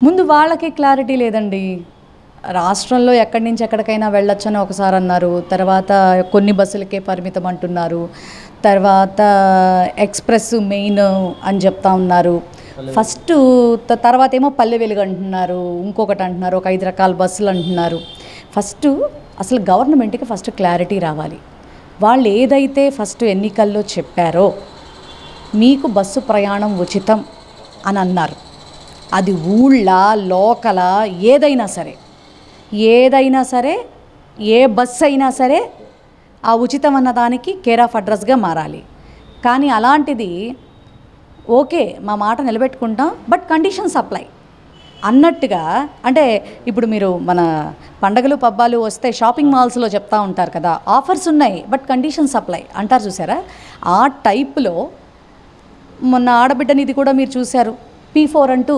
ముందు వాళ్ళకి క్లారిటీ లేదండి. రాష్ట్రంలో ఎక్కడి నుంచి ఎక్కడికైనా వెళ్ళొచ్చని ఒకసారి అన్నారు, తర్వాత కొన్ని బస్సులకే పరిమితం అంటున్నారు, తర్వాత ఎక్స్ప్రెస్ మెయిన్ అని చెప్తా ఉన్నారు. ఫస్ట్ తర్వాత ఏమో పల్లె వెలుగు అంటున్నారు, ఇంకొకటి అంటున్నారు, ఒక 5 రకాల బస్సులు అంటున్నారు. ఫస్ట్ అసలు గవర్నమెంట్కి ఫస్ట్ క్లారిటీ రావాలి. వాళ్ళు ఏదైతే ఫస్ట్ ఎన్నికల్లో చెప్పారో మీకు బస్సు ప్రయాణం ఉచితం అని అన్నారు, అది ఊళ్ళ లోకల ఏదైనా సరే ఏ బస్సు అయినా సరే ఆ ఉచితం అన్నదానికి కేర్ ఆఫ్ అడ్రస్గా మారాలి. కానీ అలాంటిది ఓకే మా మాట నిలబెట్టుకుంటాం బట్ కండిషన్స్ అప్లై అన్నట్టుగా, అంటే ఇప్పుడు మీరు మన పండగలు పబ్బాలు వస్తే షాపింగ్ మాల్స్లో చెప్తా ఉంటారు కదా, ఆఫర్స్ ఉన్నాయి బట్ కండిషన్స్ అప్లై అంటారు చూసారా, ఆ టైప్లో మొన్న ఆడబిడ్డని ఇది కూడా మీరు చూశారు, P4 అంటూ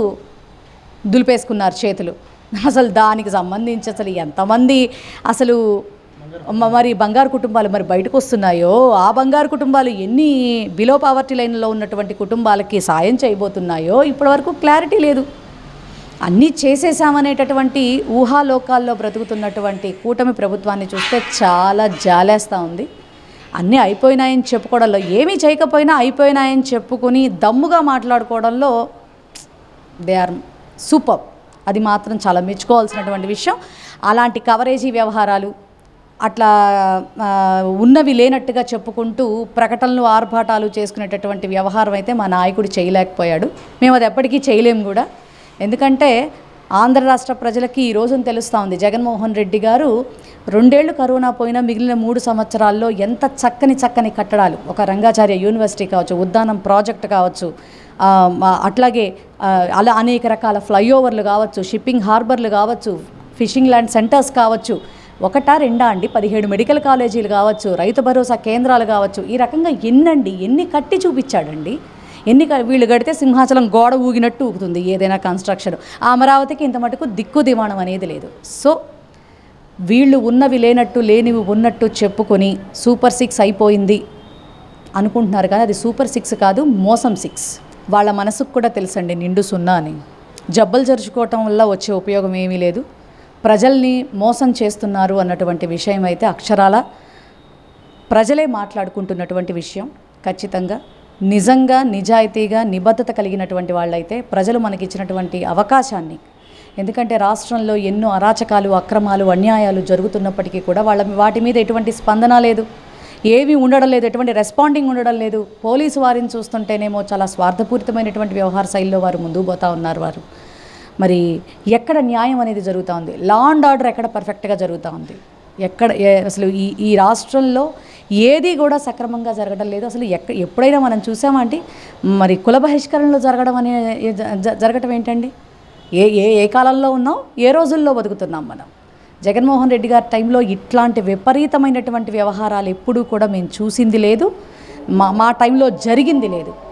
దులిపేసుకున్నారు చేతులు. అసలు దానికి సంబంధించి అసలు ఎంతమంది అసలు మరి బంగారు కుటుంబాలు మరి బయటకు వస్తున్నాయో, ఆ బంగారు కుటుంబాలు ఎన్ని బిలో పావర్టీ లైన్లో ఉన్నటువంటి కుటుంబాలకి సాయం చేయబోతున్నాయో ఇప్పటివరకు క్లారిటీ లేదు. అన్నీ చేసేసామనేటటువంటి ఊహాలోకాల్లో బ్రతుకుతున్నటువంటి కూటమి ప్రభుత్వాన్ని చూస్తే చాలా జాలేస్తూ ఉంది. అన్నీ అయిపోయినాయని చెప్పుకోవడంలో, ఏమీ చేయకపోయినా అయిపోయినాయని చెప్పుకొని దమ్ముగా మాట్లాడుకోవడంలో దే ఆర్ సూపర్. అది మాత్రం చాలా మెచ్చుకోవాల్సినటువంటి విషయం. అలాంటి కవరేజీ వ్యవహారాలు, అట్లా ఉన్నవి లేనట్టుగా చెప్పుకుంటూ ప్రకటనలు ఆర్భాటాలు చేసుకునేటటువంటి వ్యవహారం అయితే మా నాయకుడు చేయలేకపోయాడు. మేము అది ఎప్పటికీ చేయలేము కూడా. ఎందుకంటే ఆంధ్ర రాష్ట్ర ప్రజలకి ఈ రోజున తెలుస్తూ ఉంది, జగన్మోహన్ రెడ్డి గారు 2 ఏళ్ళు కరోనా పోయినా మిగిలిన 3 సంవత్సరాల్లో ఎంత చక్కని కట్టడాలు, ఒక రంగాచార్య యూనివర్సిటీ కావచ్చు, ఉద్దానం ప్రాజెక్ట్ కావచ్చు, అట్లాగే అలా అనేక రకాల ఫ్లైఓవర్లు కావచ్చు, షిప్పింగ్ హార్బర్లు కావచ్చు, ఫిషింగ్ ల్యాండ్ సెంటర్స్ కావచ్చు, 1 2 అండి 17 మెడికల్ కాలేజీలు కావచ్చు, రైతు భరోసా కేంద్రాలు కావచ్చు, ఈ రకంగా ఎన్ని కట్టి చూపించాడండి. వీళ్ళు కడితే సింహాచలం గోడ ఊగినట్టు ఊగుతుంది ఏదైనా కన్స్ట్రక్షన్. ఆ అమరావతికి ఇంత మటుకు దిక్కు దివాణం అనేది లేదు. సో వీళ్ళు ఉన్నవి లేనట్టు లేనివి ఉన్నట్టు చెప్పుకొని సూపర్ 6 అయిపోయింది అనుకుంటున్నారు, కానీ అది సూపర్ 6 కాదు, మోసం 6. వాళ్ళ మనసుకు కూడా తెలుసండి నిండు 0 అని. జబ్బలు జరుచుకోవటం వల్ల వచ్చే ఉపయోగం ఏమీ లేదు. ప్రజల్ని మోసం చేస్తున్నారు అన్నటువంటి విషయం అయితే అక్షరాల ప్రజలే మాట్లాడుకుంటున్నటువంటి విషయం. ఖచ్చితంగా నిజంగా నిజాయితీగా నిబద్ధత కలిగినటువంటి వాళ్ళైతే ప్రజలు మనకిచ్చినటువంటి అవకాశాన్ని, ఎందుకంటే రాష్ట్రంలో ఎన్నో అరాచకాలు, అక్రమాలు, అన్యాయాలు జరుగుతున్నప్పటికీ కూడా వాటి మీద ఎటువంటి స్పందన లేదు, ఏవి ఉండడం లేదు, ఎటువంటి రెస్పాండింగ్ ఉండడం లేదు. పోలీసు వారిని చూస్తుంటేనేమో చాలా స్వార్థపూరితమైనటువంటి వ్యవహార శైలిలో వారు ముందుకు పోతూ ఉన్నారు. వారు మరి ఎక్కడ న్యాయం అనేది జరుగుతూ ఉంది, లా అండ్ ఆర్డర్ ఎక్కడ పర్ఫెక్ట్గా జరుగుతూ ఉంది, అసలు ఈ రాష్ట్రంలో ఏది కూడా సక్రమంగా జరగడం లేదు. అసలు ఎప్పుడైనా మనం చూసామంటే మరి కుల బహిష్కరణలు జరగటం ఏంటండి? ఏ కాలంలో ఉన్నాం, ఏ రోజుల్లో బతుకుతున్నాం మనం? జగన్మోహన్ రెడ్డి గారి టైంలో ఇట్లాంటి విపరీతమైనటువంటి వ్యవహారాలు ఎప్పుడూ కూడా మేము చూసింది లేదు, మా టైంలో జరిగింది లేదు.